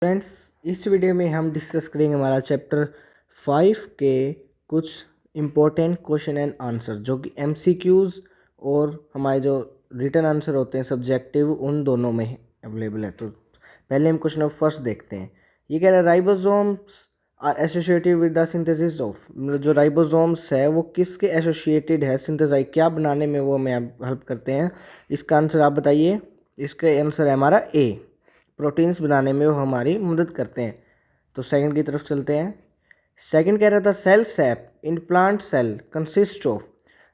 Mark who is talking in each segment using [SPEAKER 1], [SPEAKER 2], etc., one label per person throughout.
[SPEAKER 1] Friends, इस video में हम डिस्कस करेंगे हमारा चैप्टर 5 के कुछ इम्पोर्टेंट क्वेश्चन एंड आंसर जो कि एमसीक्यूज़ और हमारे जो रिटन आंसर होते हैं सब्जेक्टिव उन दोनों में अवेलेबल है। तो पहले हम क्वेश्चन नंबर फर्स्ट देखते हैं। ये कह रहा है ribosomes are associated with the synthesis of, मतलब जो राइबोसोम्स है वो किसके एसोसिएटेड है, सिंथेसाइज क्या बनाने में वो हमें हेल्प करते हैं। इसका आंसर आप बताइए। इसका आंसर है हमारा ए, प्रोटीन्स बनाने में वो हमारी मदद करते हैं। तो सेकंड की तरफ चलते हैं। सेकंड कह रहा था cell sap in plant cell consist of,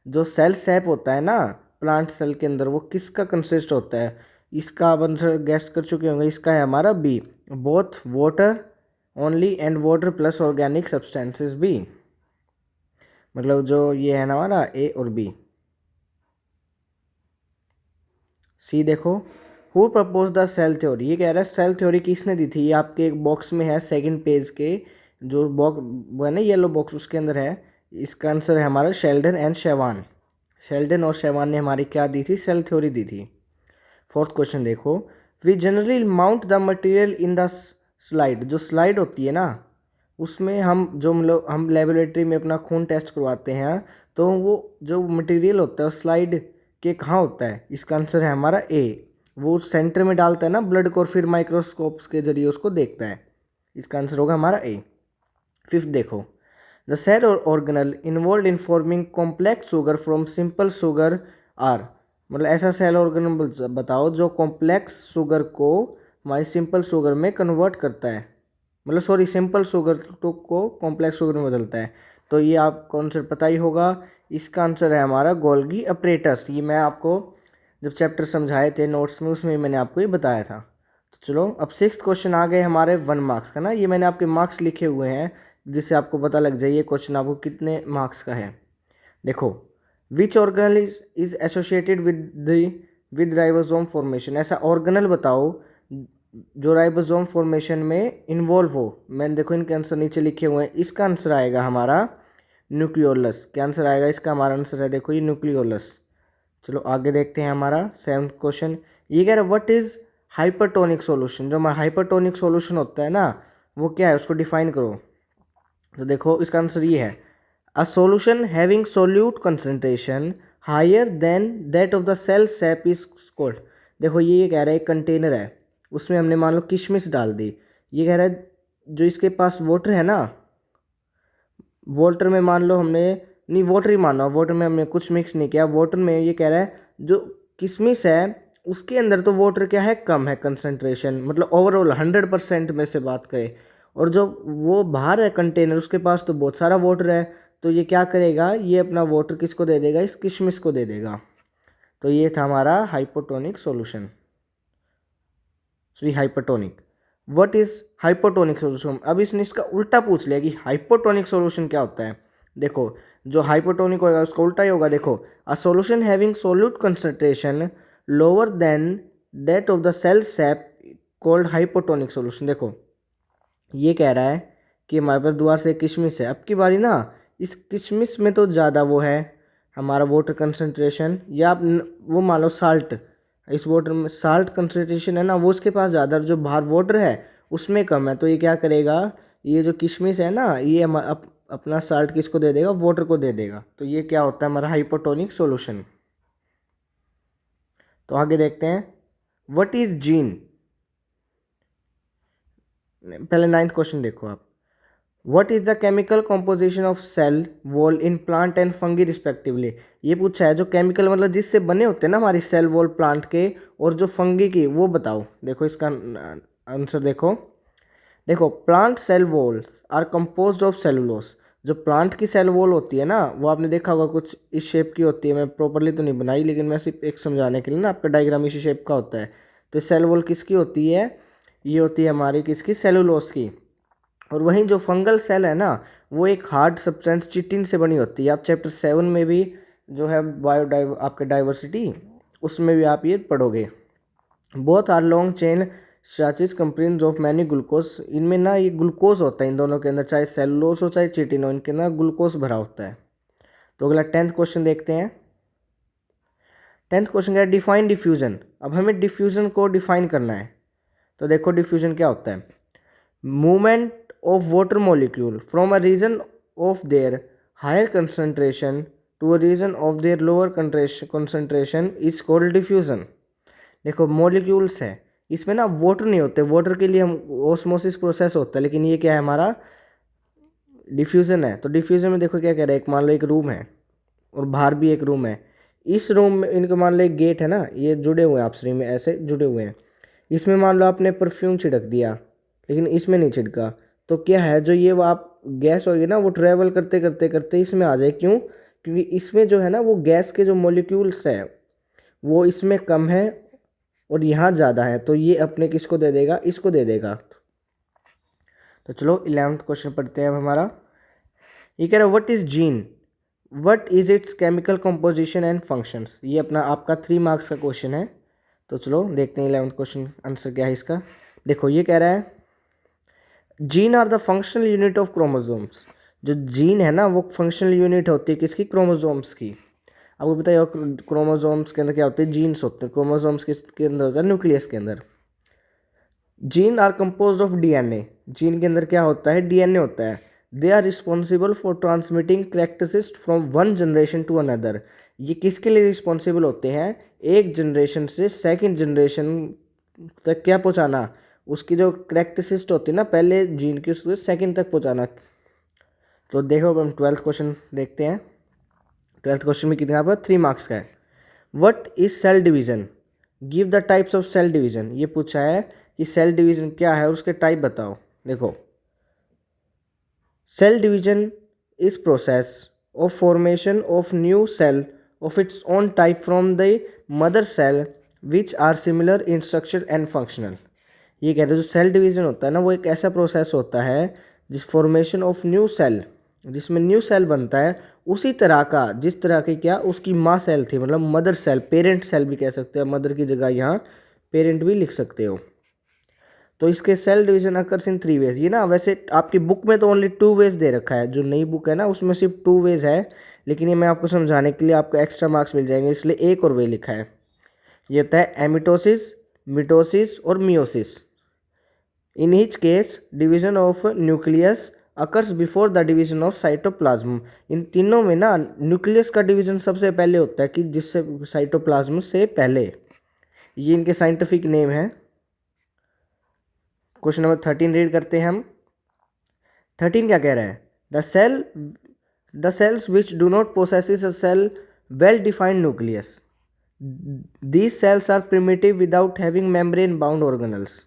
[SPEAKER 1] जो सेल सैप होता है ना प्लांट सेल के अंदर वो किसका कंसिस्ट होता है। इसका आप आंसर गेस्ट कर चुके होंगे। इसका है हमारा B, both water only and water plus organic substances B, मतलब जो ये है ना हमारा ए और बी। सी देखो, who propose the cell theory, ये कह रहा है सेल थ्योरी किसने दी थी। ये आपके एक बॉक्स में है सेकंड पेज के, जो बॉक्स वो है ना येलो बॉक्स उसके अंदर है। इसका आंसर है हमारा शेल्डन एंड शेवान। शेल्डन और शेवान ने हमारी क्या दी थी, सेल थ्योरी दी थी। फोर्थ क्वेश्चन देखो, we generally mount the material in the slide, जो स्लाइड होती है ना उसमें हम लेबोरेटरी में अपना खून टेस्ट करवाते हैं, तो वो जो मटेरियल होता है स्लाइड के कहाँ होता है। इसका आंसर है हमारा ए, वो सेंटर में डालता है ना ब्लड को और फिर माइक्रोस्कोप्स के जरिए उसको देखता है। इसका आंसर होगा हमारा ए। फिफ्थ देखो, द सेल और organelle involve in forming complex sugar from simple sugar are, मतलब ऐसा सेल ऑर्गेनल बताओ जो कॉम्प्लेक्स शुगर को हमारी सिंपल शुगर में कन्वर्ट करता है, मतलब सॉरी सिंपल शुगर को कॉम्प्लेक्स शुगर में बदलता है। तो ये आपको आंसर पता ही होगा। इसका आंसर है हमारा गोल्गी अपरेटस। ये मैं आपको जब चैप्टर समझाए थे नोट्स में उसमें मैंने आपको ये बताया था। तो चलो अब सिक्स्थ क्वेश्चन आ गए हमारे 1 मार्क्स का ना। ये मैंने आपके मार्क्स लिखे हुए हैं जिससे आपको पता लग जाए ये क्वेश्चन आपको कितने मार्क्स का है। देखो, विच organelle is associated with ribosome formation, ऐसा ऑर्गेनल बताओ जो राइबोसोम फॉर्मेशन में इन्वॉल्व हो। मैंने देखो इनके आंसर नीचे लिखे हुए हैं। इसका आंसर आएगा हमारा न्यूक्लियोलस। क्या आंसर आएगा इसका, हमारा आंसर है देखो ये न्यूक्लियोलस। चलो आगे देखते हैं हमारा सेवन्थ क्वेश्चन। ये कह रहा है व्हाट इज हाइपरटोनिक सॉल्यूशन, जो हमारा हाइपरटोनिक सॉल्यूशन होता है ना वो क्या है उसको डिफाइन करो। तो देखो इसका आंसर ये है, a solution having solute concentration higher than that of the cell sap is called. देखो ये कह रहा है एक कंटेनर है उसमें हमने मान लो किशमिश डाल दी। ये कह रहा है जो इसके पास वाटर है ना, वाटर में मान लो हमने, नहीं वाटर ही मानो, वाटर में हमने कुछ मिक्स नहीं किया। वाटर में ये कह रहा है जो किशमिश है उसके अंदर तो वाटर क्या है, कम है कंसंट्रेशन, मतलब ओवरऑल 100% में से बात करें। और जो वो बाहर है कंटेनर उसके पास तो बहुत सारा वाटर है। तो ये क्या करेगा, ये अपना वाटर किसको दे देगा, इस किशमिश को दे देगा। तो ये था हमारा hypotonic solution, sorry hypertonic. What is hypotonic solution, अब इसने इसका उल्टा पूछ लिया कि हाइपोटोनिक सॉल्यूशन क्या होता है। देखो जो हाइपोटोनिक होगा उसका उल्टा ही होगा। देखो, a solution having solute concentration lower than that of the cell sap called hypotonic solution. देखो ये कह रहा है कि हमारे पास दोबारा से किशमिश है, अब की बारी ना इस किशमिश में तो ज़्यादा वो है हमारा वाटर कंसंट्रेशन, या वो मान लो साल्ट, इस वाटर में साल्ट कंसंट्रेशन है ना वो उसके पास ज़्यादा, जो बाहर वाटर है उसमें कम है। तो ये क्या करेगा, ये जो किशमिश है ना ये अपना साल्ट किसको दे देगा, वाटर को दे देगा। तो ये क्या होता है हमारा हाइपोटोनिक सॉल्यूशन। तो आगे देखते हैं, व्हाट इज जीन। पहले नाइन्थ क्वेश्चन देखो आप, what is the chemical composition of cell wall in plant and fungi respectively. ये पूछा है जो केमिकल मतलब जिससे बने होते हैं ना हमारी सेल वॉल प्लांट के और जो फंगी की, वो बताओ। देखो इसका आंसर देखो, देखो plant cell walls are composed of cellulose. जो प्लांट की सेल वॉल होती है ना वो आपने देखा होगा कुछ इस शेप की होती है। मैं प्रॉपरली तो नहीं बनाई लेकिन मैं सिर्फ एक समझाने के लिए ना, आपका डायग्राम इसी शेप का होता है। तो सेल वॉल किसकी होती है, ये होती है हमारी किसकी, सेलुलोस की। और वहीं जो फंगल सेल है ना वो एक हार्ड सब्सटेंस चिटिन से बनी होती है। आप चैप्टर 7 में भी जो है आपके डाइवर्सिटी उसमें भी आप ये पढ़ोगे। Both are long chain starches comprise of many glucose, इनमें ना ये ग्लूकोज होता है इन दोनों के अंदर, चाहे सेलुलोज हो चाहे चिटिन हो, इनके अंदर ग्लूकोज भरा होता है। तो अगला 10th क्वेश्चन देखते हैं। 10th क्वेश्चन क्या है, डिफाइन डिफ्यूजन। अब हमें डिफ्यूजन को डिफाइन करना है। तो देखो डिफ्यूजन क्या होता है। movement of water molecule from a region of their higher concentration to a region of their lower concentration is called diffusion। देखो मॉलिक्यूल्स है, इसमें ना वाटर नहीं होते, वाटर के लिए हम ऑस्मोसिस प्रोसेस होता है, लेकिन ये क्या है हमारा डिफ्यूज़न है। तो डिफ्यूज़न में देखो क्या कह रहा है, एक मान लो एक रूम है और बाहर भी एक रूम है, इस रूम में इनको मान लो एक गेट है ना, ये जुड़े हुए हैं आपस में ऐसे जुड़े हुए हैं, इसमें मान लो आपने परफ्यूम छिड़क दिया लेकिन इसमें नहीं छिड़का, तो क्या है जो ये वो आप गैस होगी ना वो ट्रैवल करते करते करते इसमें आ जाए, क्यों? क्योंकि इसमें जो है ना वो गैस के जो मॉलिक्यूल्स है वो इसमें कम है और यहाँ ज़्यादा है, तो ये अपने किसको दे देगा, इसको दे देगा। तो चलो 11th क्वेश्चन पढ़ते हैं अब हमारा। ये कह रहा है what is gene, what is it's chemical composition and functions. ये अपना आपका 3 मार्क्स का क्वेश्चन है। तो चलो देखते हैं 11th क्वेश्चन आंसर क्या है इसका। देखो ये कह रहा है gene are the functional unit of chromosomes. जो जीन है ना वो फंक्शनल यूनिट होती है किसकी, क्रोमोसोम्स की। आपको बताइए क्रोमोसोम्स के अंदर क्या होते हैं, जीन्स होते हैं। क्रोमोसोम्स के अंदर होता है न्यूक्लियस के अंदर। Gene are compose of DNA. Gene के अंदर क्या होता है, डीएनए होता है। They are responsible for transmitting characteristics from one generation to another. ये किसके लिए रिस्पॉन्सिबल होते हैं, एक जनरेशन से सेकंड जनरेशन तक क्या पहुंचाना, उसकी जो करेक्टरिस्टिक्स होती है ना पहले जीन की उसको सेकंड तक पहुंचाना। तो देखो अब हम 12th क्वेश्चन देखते हैं। 12th क्वेश्चन में कितना पर 3 मार्क्स का है। What is cell division, give the types of cell division. ये पूछा है कि सेल डिवीजन क्या है और उसके टाइप बताओ। देखो cell division is process of formation of new cell of its own type from the mother cell which are similar in structure and functional. ये कहते हैं जो सेल डिवीजन होता है ना वो एक ऐसा प्रोसेस होता है जिस फॉर्मेशन ऑफ न्यू सेल, जिसमें न्यू सेल बनता है उसी तरह का जिस तरह की क्या उसकी माँ सेल थी, मतलब मदर सेल, पेरेंट सेल भी कह सकते हैं, मदर की जगह यहाँ पेरेंट भी लिख सकते हो। तो इसके cell division occurs in 3 ways. ये ना वैसे आपकी बुक में तो ओनली 2 वेज दे रखा है, जो नई बुक है ना उसमें सिर्फ 2 वेज है, लेकिन ये मैं आपको समझाने के लिए आपको एक्स्ट्रा मार्क्स मिल जाएंगे इसलिए एक और वे लिखा है। ये होता है एमिटोसिस, मिटोसिस और meiosis. In each case, division of nucleus occurs before the division of cytoplasm। इन तीनों में ना न्यूक्लियस का डिवीजन सबसे पहले होता है कि जिससे साइटोप्लाज्म से पहले। ये इनके साइंटिफिक नेम है। क्वेश्चन नंबर 13 रीड करते हैं हम। 13 क्या कह रहा है, the cells which do not possesses a cell well defined nucleus, these cells are primitive without having membrane bound organelles.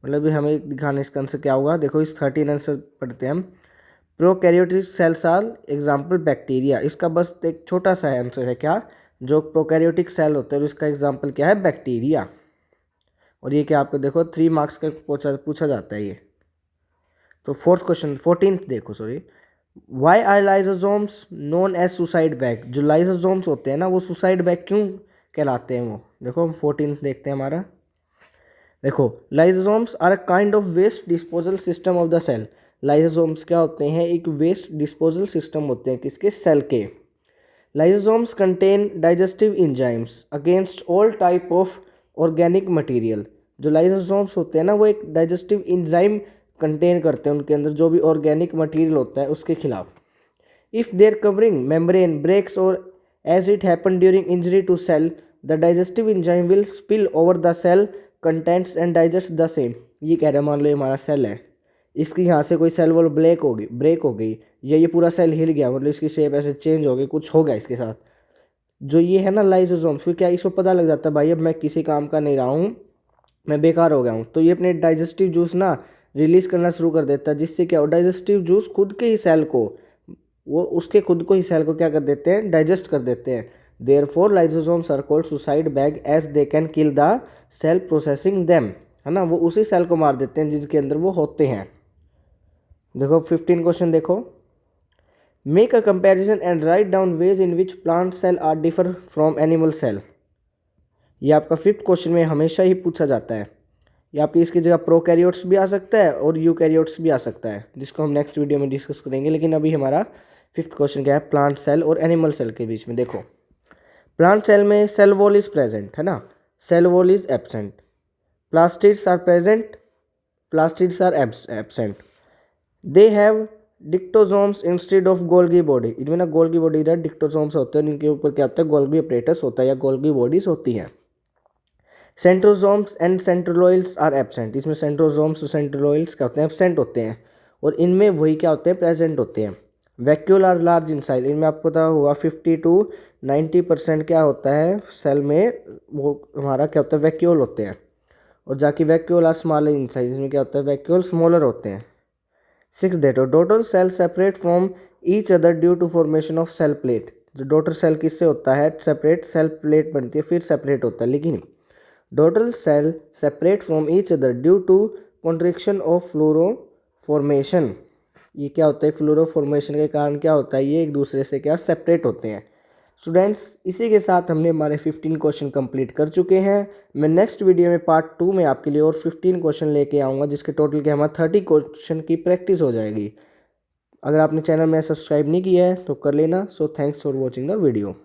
[SPEAKER 1] मतलब हमें दिखाना इसका आंसर क्या होगा। देखो इस 13 आंसर पढ़ते हैं हम। Prokaryotic cells are example bacteria. इसका बस एक छोटा सा आंसर है क्या, जो प्रोकैरियोटिक सेल होते हैं उसका एग्जाम्पल क्या है, बैक्टीरिया। और ये क्या आपको देखो 3 मार्क्स का पूछा जाता है ये। तो 4th क्वेश्चन 14th देखो sorry. Why are lysosomes known as suicide bag. जो लाइसोसोम्स होते हैं ना वो सुसाइड बैग क्यों कहलाते हैं वो। देखो हम 14th देखते हैं हमारा। देखो lysosomes are a kind of waste disposal system of the cell. Lysosomes क्या होते हैं, एक वेस्ट डिस्पोजल सिस्टम होते हैं किसके, सेल के। Lysosomes contain digestive enzymes against all type of organic material. जो लाइसोसोम्स होते हैं ना वो एक डाइजेस्टिव एंजाइम कंटेन करते हैं उनके अंदर जो भी ऑर्गेनिक मटेरियल होता है उसके खिलाफ। If there covering membrane breaks और as it happen during injury to cell, the digestive enzyme will spill over the cell contents and digest the same. ये कह रहे हैं मान लो ये हमारा सेल है, इसकी यहाँ से कोई सेल वॉल ब्रेक हो गई या ये पूरा सेल हिल गया, मतलब इसकी शेप ऐसे चेंज हो गई, कुछ हो गया इसके साथ। जो ये है ना लाइसोसोम्स, फिर क्या इसको पता लग जाता है भाई अब मैं किसी काम का नहीं रहा हूँ, मैं बेकार हो गया हूँ, तो ये अपने डाइजेस्टिव जूस ना रिलीज करना शुरू कर देता है, जिससे क्या हो डाइजेस्टिव जूस खुद के ही सेल को, वो उसके खुद को ही सेल को क्या कर देते हैं, डाइजेस्ट कर देते हैं। Therefore lysosomes are called suicide bag as they can kill the cell processing them. है ना, वो उसी सेल को मार देते हैं जिसके अंदर वो होते हैं। देखो 15 क्वेश्चन देखो। Make a comparison and write down ways in which plant cell are differ from animal cell. ये आपका 5th क्वेश्चन में हमेशा ही पूछा जाता है। ये आपकी इसकी जगह प्रोकैरियोट्स भी आ सकता है और यूकैरियोट्स भी आ सकता है, जिसको हम नेक्स्ट वीडियो में डिस्कस करेंगे। लेकिन अभी हमारा 5th क्वेश्चन क्या है, प्लांट सेल और एनिमल सेल के बीच में। देखो प्लांट सेल में सेल वॉल इज प्रेजेंट, है ना, cell wall is absent, plastids are present, plastids are absent. They have dictyosomes instead of Golgi body, इनमें ना गोल्गी बॉडी इधर डिक्टोजोम्स होते हैं, इनके ऊपर क्या होता है गोल्गी अपरेटस होता है या गोल्गी बॉडीज होती हैं. सेंट्रोजोम्स एंड सेंट्रोलॉइड्स आर एब्सेंट, इसमें सेंट्रोजोम्स और सेंट्रोलॉइड्स क्या होते हैं एब्सेंट होते हैं और इनमें वही क्या होते हैं प्रेजेंट होते हैं. Vacuole are large in size, इनमें आपको पता हुआ 50 to 90% क्या होता है सेल में वो हमारा क्या होता है वैक्यूल होते हैं और जाकि vacuole are small in size, इसमें क्या होता है वैक्यूल स्मॉलर होते हैं. 6 daughter cell separate from each other due to formation of cell plate, जो डोटर सेल किससे होता है सेपरेट, सेल प्लेट बनती है फिर सेपरेट होता है. लेकिन daughter cell separate from each other due to constriction of furrow formation, ये क्या होता है फ्लोरोफॉर्मेशन के कारण क्या होता है ये एक दूसरे से क्या सेपरेट होते हैं. स्टूडेंट्स इसी के साथ हमने हमारे 15 क्वेश्चन कंप्लीट कर चुके हैं. मैं नेक्स्ट वीडियो में पार्ट 2 में आपके लिए और 15 क्वेश्चन लेके आऊँगा जिसके टोटल के हमारा 30 क्वेश्चन की प्रैक्टिस हो जाएगी. अगर आपने चैनल में सब्सक्राइब नहीं किया है तो कर लेना. So thanks for watching the video.